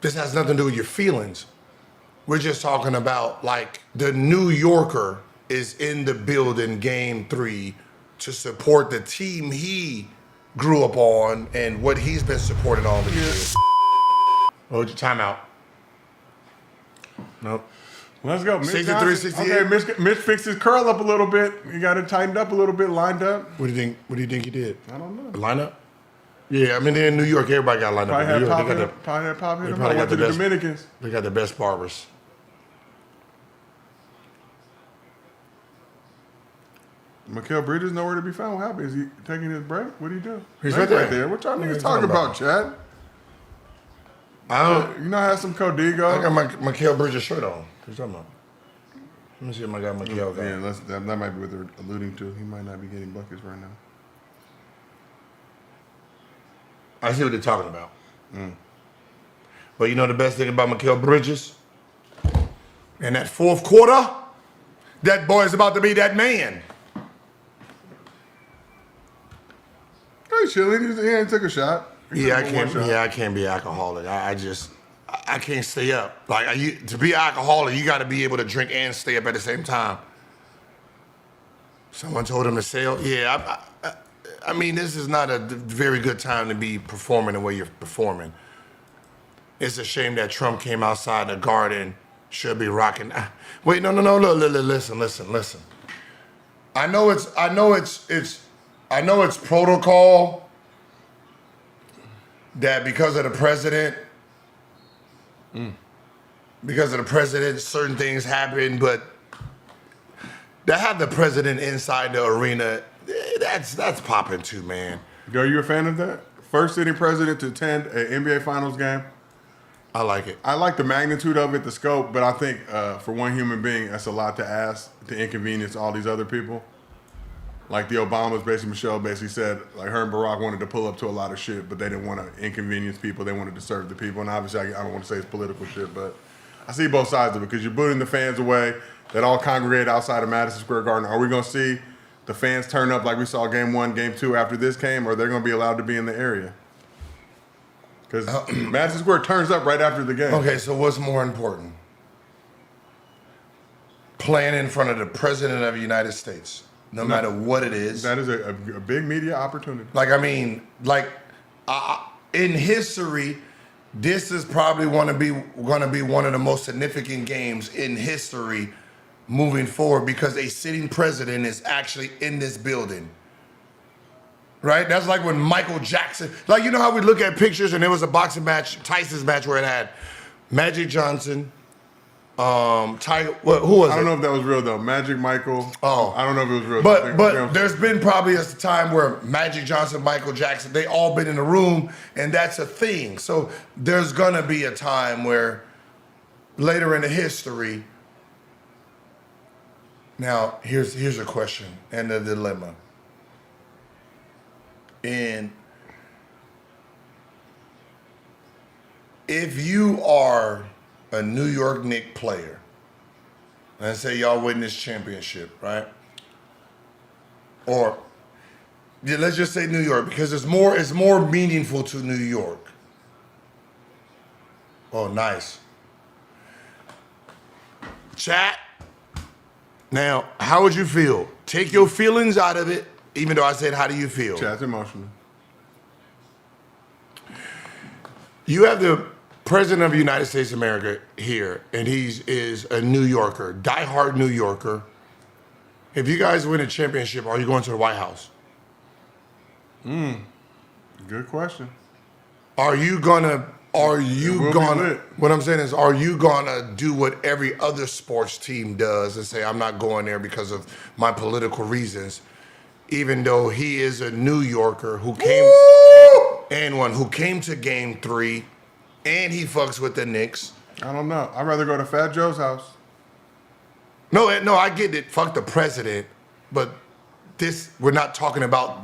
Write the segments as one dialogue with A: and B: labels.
A: This has nothing to do with your feelings. We're just talking about like the New Yorker is in the building game 3 to support the team he grew up on and what he's been supporting all the years. Hold your timeout. Nope.
B: Let's go.
A: 63, 68.
B: Okay, Mitch fixed his curl up a little bit. You got it tightened up a little bit, lined up.
A: What do you think he did?
B: I don't know.
A: Line up? Yeah, I mean, they're in New York. Everybody got lined up.
B: Probably
A: In New
B: had
A: York.
B: Pop hit him.
A: probably
B: I went
A: got
B: to
A: the
B: the
A: best-
B: Dominicans.
A: They got the best barbers.
B: Mikael Bridges nowhere to be found. What happened? Is he taking his break? What did he do?
A: He's
B: Break
A: right there.
B: What y'all
A: What are
B: niggas
A: you
B: talking
A: talking
B: about, Chad?
A: I don't.
B: You know, I had some
A: I
B: Codigo.
A: got my Mikael Bridges shirt on. What you talking about? Let me see if I got Mikael got.
B: Yeah, that might be what they're alluding to. He might not be getting buckets right now.
A: I see what they're talking about. But you know the best thing about Mikael Bridges? In that fourth quarter, that boy is about to be that man.
B: Hey, chilling. He took a shot.
A: Yeah, I can't be alcoholic. I can't stay up. Like to be alcoholic, you got to be able to drink and stay up at the same time. Someone told him to sail. Yeah, I mean, this is not a very good time to be performing the way you're performing. It's a shame that Trump came outside the garden. Should be rocking. Wait, no. Look, listen. I know it's protocol that because of the president, certain things happen, but to have the president inside the arena, that's popping too, man.
B: Are you a fan of that? First sitting president to attend an NBA Finals game.
A: I like it.
B: I like the magnitude of it, the scope, but I think for one human being, that's a lot to ask to inconvenience all these other people. Like the Obamas, Michelle basically said, like her and Barack wanted to pull up to a lot of shit, but they didn't want to inconvenience people. They wanted to serve the people. And obviously, I don't want to say it's political shit, but I see both sides of it because you're booting the fans away that all congregate outside of Madison Square Garden. Are we going to see the fans turn up like we saw game 1, game 2 after this game, or they're going to be allowed to be in the area? Because Madison Square turns up right after the game.
A: Okay, so what's more important? Playing in front of the President of the United States, no matter what it is.
B: That is a big media opportunity.
A: In history, this is probably going to be one of the most significant games in history moving forward because a sitting president is actually in this building. Right? That's like when Michael Jackson, like, you know how we look at pictures and there was a boxing match, Tyson's match, where it had Magic Johnson, Tiger, who was it?
B: I don't know if that was real though. Magic Michael.
A: Oh.
B: I don't know if it was real.
A: But there's been probably a time where Magic Johnson, Michael Jackson, they all been in the room, and that's a thing. So there's gonna be a time where later in the history. Now here's a question and a dilemma. And if you are a New York Knicks player, let's say y'all win this championship, right? Or let's just say New York because it's more meaningful to New York. Oh, nice. Chat. Now, how would you feel? Take your feelings out of it. Even though I said, how do you feel?
B: Chat's emotional.
A: You have the President of the United States of America here, and he is a New Yorker, diehard New Yorker. If you guys win a championship, are you going to the White House?
B: Good question.
A: What I'm saying is, are you gonna do what every other sports team does and say, I'm not going there because of my political reasons? Even though he is a New Yorker who came to game 3 and he fucks with the Knicks.
B: I don't know. I'd rather go to Fat Joe's house.
A: No, I get it. Fuck the president. But we're not talking about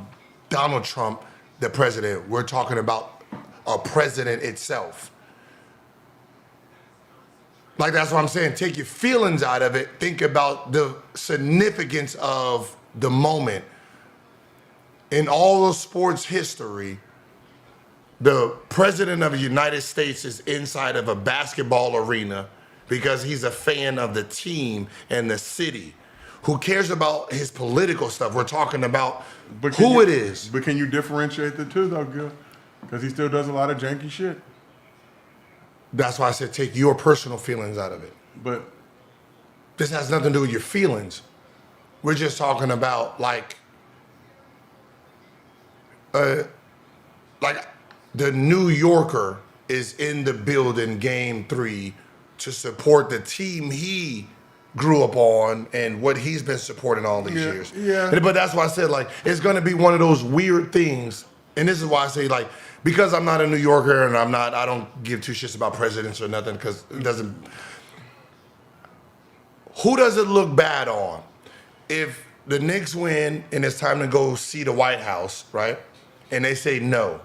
A: Donald Trump, the president. We're talking about a president itself. Like, that's what I'm saying. Take your feelings out of it. Think about the significance of the moment. In all of sports history, the president of the United States is inside of a basketball arena because he's a fan of the team and the city. Who cares about his political stuff? We're talking about who it is.
B: But can you differentiate the two, though, Gil? Because he still does a lot of janky shit.
A: That's why I said take your personal feelings out of it.
B: But
A: this has nothing to do with your feelings. We're just talking about like the New Yorker is in the building game 3 to support the team he grew up on and what he's been supporting all these years.
B: Yeah.
A: But that's why I said like it's gonna be one of those weird things. And this is why I say like because I'm not a New Yorker and I don't give two shits about presidents or nothing because it doesn't. Who does it look bad on if the Knicks win and it's time to go see the White House, right? And they say no.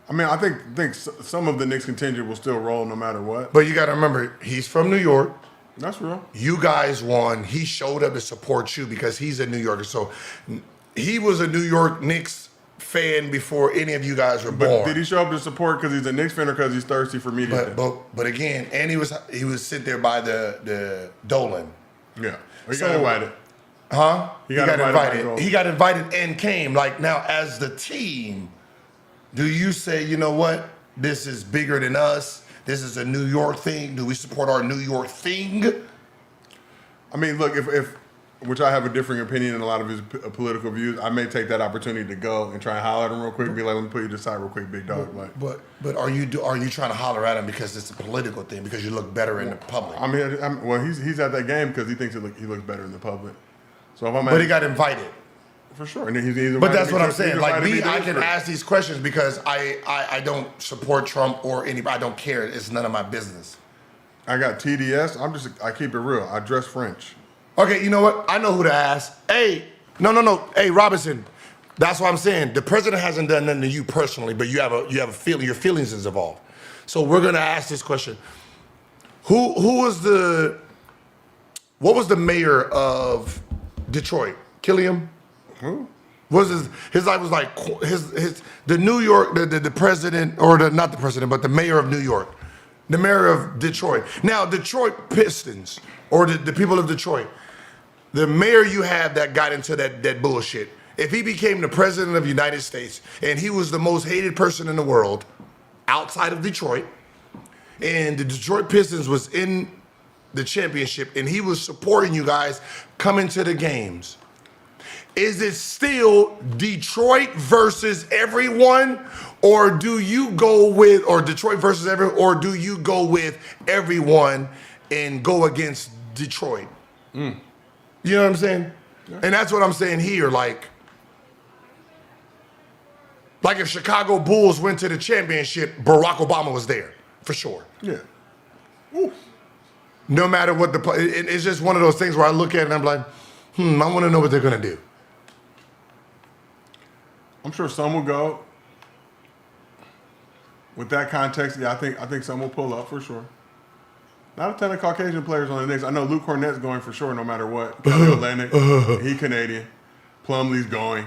B: I mean, I think some of the Knicks contingent will still roll no matter what.
A: But you got to remember, he's from New York.
B: That's real.
A: You guys won. He showed up to support you because he's a New Yorker. So he was a New York Knicks fan before any of you guys were born.
B: But did he show up to support because he's a Knicks fan or because he's thirsty for media?
A: But again, and he was sit there by the Dolan.
B: Yeah. He got invited.
A: Huh?
B: He got invited.
A: He got invited and came. Like now, as the team, do you say, you know what? This is bigger than us. This is a New York thing. Do we support our New York thing?
B: I mean, look, if which I have a differing opinion in a lot of his political views, I may take that opportunity to go and try and holler at him real quick and be like, let me put you to the side real quick, big dog.
A: But are you trying to holler at him because it's a political thing, because you look better in the public?
B: I mean, well, he's at that game because he thinks he looks better in the public. So if I'm
A: but he got invited.
B: For sure. And he's
A: but that's what I'm saying. Like me, I can ask these questions because I don't support Trump or anybody. I don't care. It's none of my business.
B: I got TDS. I keep it real. I dress French.
A: Okay, you know what? I know who to ask. Hey, no. Hey, Robinson. That's what I'm saying. The president hasn't done nothing to you personally, but you have a feeling. Your feelings is involved. So we're gonna ask this question. What was the mayor of Detroit? Killiam?
B: Who?
A: Was his life was like the New York the president, or not the president, but the mayor of New York, the mayor of Detroit. Now Detroit Pistons, or the people of Detroit, the mayor you have that got into that bullshit. If he became the president of the United States and he was the most hated person in the world outside of Detroit, and the Detroit Pistons was in the championship and he was supporting you guys coming to the games, is it still Detroit versus everyone, or do you go with, or Detroit versus everyone, or do you go with everyone and go against Detroit? You know what I'm saying? Yeah. And that's what I'm saying here. Like if Chicago Bulls went to the championship, Barack Obama was there for sure.
B: Yeah. Ooh.
A: No matter what it's just one of those things where I look at it and I'm like, I want to know what they're gonna do.
B: I'm sure some will go. With that context, yeah, I think some will pull up for sure. Not a ton of Caucasian players on the Knicks. I know Luke Cornett's going for sure, no matter what. Kelly Olynyk, he Canadian. Plumlee's going.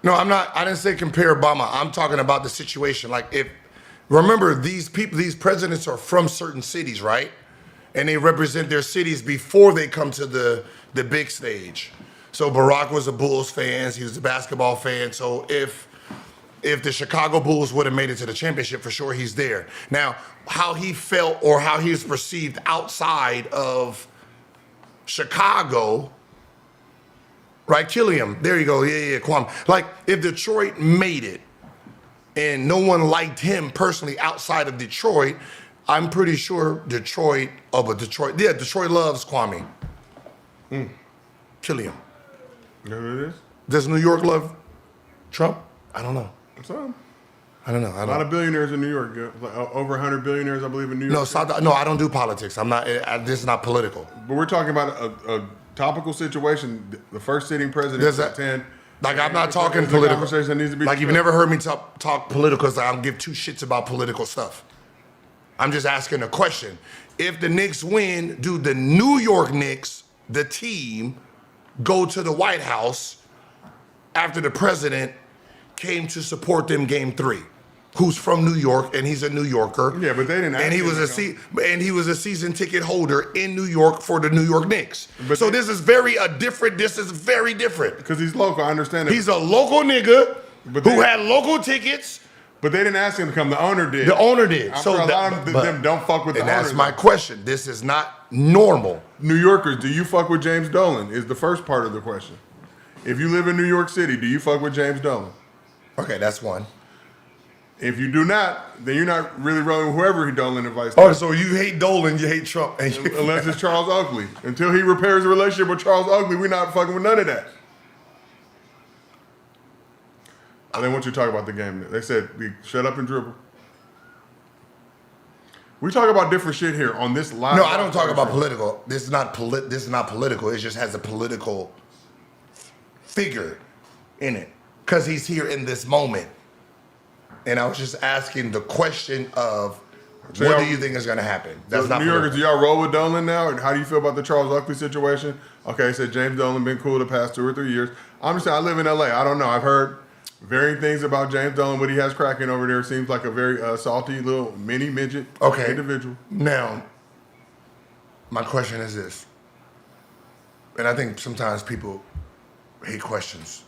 A: No, I'm not. I didn't say compare Obama. I'm talking about the situation. Like remember, these presidents are from certain cities, right? And they represent their cities before they come to the big stage. So Barack was a Bulls fan. He was a basketball fan. So if the Chicago Bulls would have made it to the championship, for sure he's there. Now, how he felt or how he was perceived outside of Chicago, right? Killiam, there you go. Yeah, Kwame. Like if Detroit made it and no one liked him personally outside of Detroit, I'm pretty sure Detroit loves Kwame. Killiam.
B: You know who it is?
A: Does New York love Trump? I don't know.
B: Some.
A: I don't know.
B: A lot of billionaires in New York. Like over 100 billionaires, I believe, in New York.
A: No, I don't do politics. I'm not. This is not political.
B: But we're talking about a topical situation. The first sitting president is 10.
A: Like I'm not talking political.
B: Conversation that needs to be
A: like you've never heard me talk political because I don't give two shits about political stuff. I'm just asking a question. If the Knicks win, do the New York Knicks, the team, go to the White House after the president came to support them game 3? who's from New York, and he's a New Yorker.
B: Yeah, but they didn't.
A: And he was a season ticket holder in New York for the New York Knicks.
B: But
A: so this is very different. This is very different
B: because he's local. I understand that.
A: He's a local nigga who had local tickets.
B: But they didn't ask him to come. The owner did.
A: The owner did.
B: I'm sure a lot of them don't fuck with the owner.
A: And that's my question. This is not normal.
B: New Yorkers, do you fuck with James Dolan? Is the first part of the question. If you live in New York City, do you fuck with James Dolan?
A: Okay, that's one.
B: If you do not, then you're not really rolling with whoever he Dolan invites.
A: Oh, so you hate Dolan, you hate Trump.
B: Unless it's Charles Oakley. Until he repairs the relationship with Charles Oakley, we're not fucking with none of that. They want you to talk about the game. They said, shut up and dribble. We talk about different shit here on this live.
A: No, I don't talk about political. This is not political. It just has a political figure in it because he's here in this moment. And I was just asking the question of what do you think is going to happen? That's not
B: New Yorkers, do y'all roll with Dolan now? And how do you feel about the Charles Oakley situation? Okay, said James Dolan been cool the past 2 or 3 years. I'm just saying, I live in LA. I don't know. I've heard varying things about James Dolan. What he has cracking over there seems like a very salty little mini midget individual.
A: Now, my question is this, and I think sometimes people hate questions.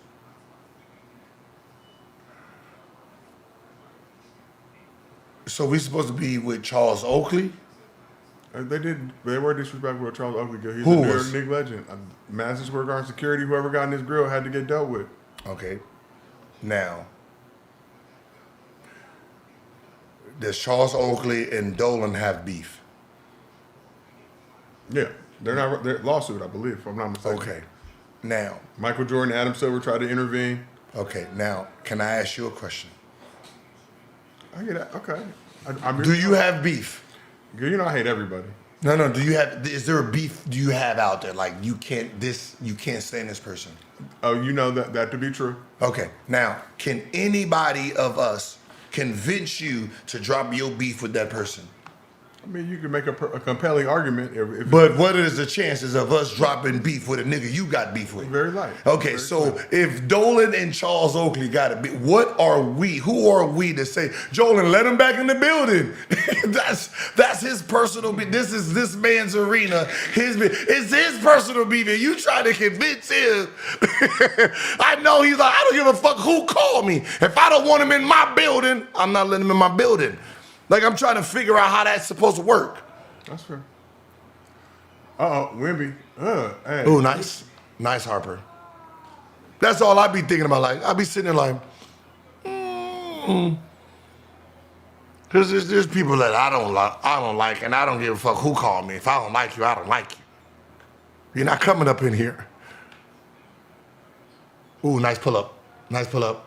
A: So we supposed to be with Charles Oakley?
B: They were disrespectful with Charles Oakley because he's
A: Who
B: a New
A: was?
B: York Knicks legend. Madison Square Garden security, whoever got in his grill had to get dealt with.
A: Okay. Now, does Charles Oakley and Dolan have beef?
B: Yeah. They're lawsuit, I believe, if I'm not mistaken.
A: Okay. Now.
B: Michael Jordan, Adam Silver tried to intervene.
A: Okay. Now, can I ask you a question?
B: I get that. Okay.
A: Do you have beef?
B: You know I hate everybody.
A: No. Is there a beef do you have out there? Like you can't stand this person?
B: Oh, you know that to be true.
A: Okay. Now, can anybody of us convince you to drop your beef with that person?
B: I mean, you can make a compelling argument.
A: But what is the chances of us dropping beef with a nigga you got beef with?
B: Very light.
A: Okay,
B: very
A: so
B: light.
A: if Dolan and Charles Oakley got a beef, what are we? Who are we to say, Dolan, let him back in the building? that's his personal beef. This is this man's arena. It's his personal beef, and you try to convince him. I know he's like, I don't give a fuck who called me. If I don't want him in my building, I'm not letting him in my building. Like, I'm trying to figure out how that's supposed to work.
B: That's fair. Wemby. Hey.
A: Ooh, nice. Nice, Harper. That's all I be thinking about. Like, I be sitting there like, Because there's people that I don't like, and I don't give a fuck who called me. If I don't like you, I don't like you. You're not coming up in here. Ooh, nice pull up. Nice pull up.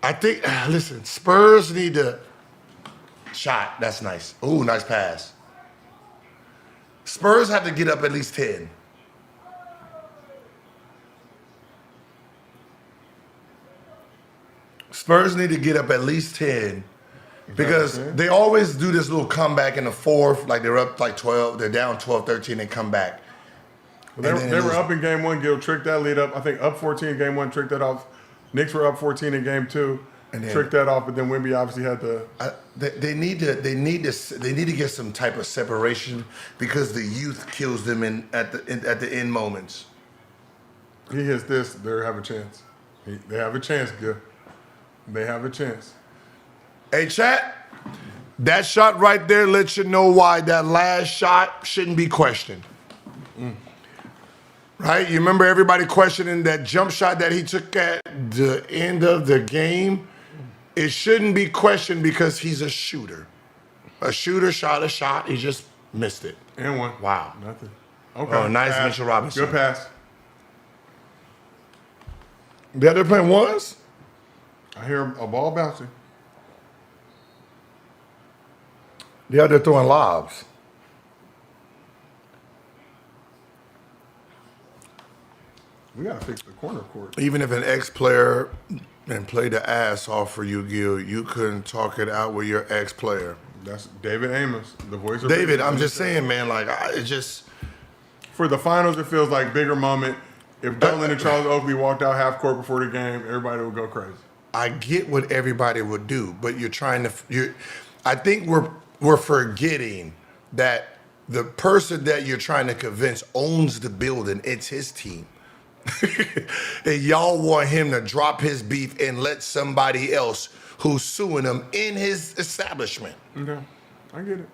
A: I think, listen, Spurs need to shot. That's nice. Ooh, nice pass. Spurs have to get up at least 10. Spurs need to get up at least 10 because they always do this little comeback in the fourth, like they're up like 12, they're down 12, 13, and come back.
B: Well, they were up in game one, Gil tricked that lead up. I think up 14 in game one, tricked that off. Knicks were up 14 in game two, and then, tricked that off, but then Wemby obviously had the.
A: They need to get some type of separation because the youth kills them at the end moments.
B: He hits this, they have a chance. They have a chance, Gil. They have a chance.
A: Hey, chat, that shot right there lets you know why that last shot shouldn't be questioned. Right? You remember everybody questioning that jump shot that he took at the end of the game? It shouldn't be questioned because he's a shooter. A shooter shot a shot, he just missed it.
B: And one.
A: Wow.
B: Nothing. Okay.
A: Oh, nice
B: pass.
A: Mitchell Robinson.
B: Good pass.
A: Yeah, they're playing ones?
B: I hear a ball bouncing.
A: Yeah, they're throwing lobs.
B: We gotta fix the corner court.
A: Even if an ex-player and played the ass off for you, Gil, you couldn't talk it out with your ex-player.
B: That's David Amos, the voice of
A: David, I'm just saying, man, like, it just...
B: For the finals, it feels like bigger moment. If Dolan and Charles Oakley walked out half court before the game, everybody would go crazy.
A: I get what everybody would do, but I think we're forgetting that the person that you're trying to convince owns the building. It's his team. And y'all want him to drop his beef and let somebody else who's suing him in his establishment.
B: Okay, I get it.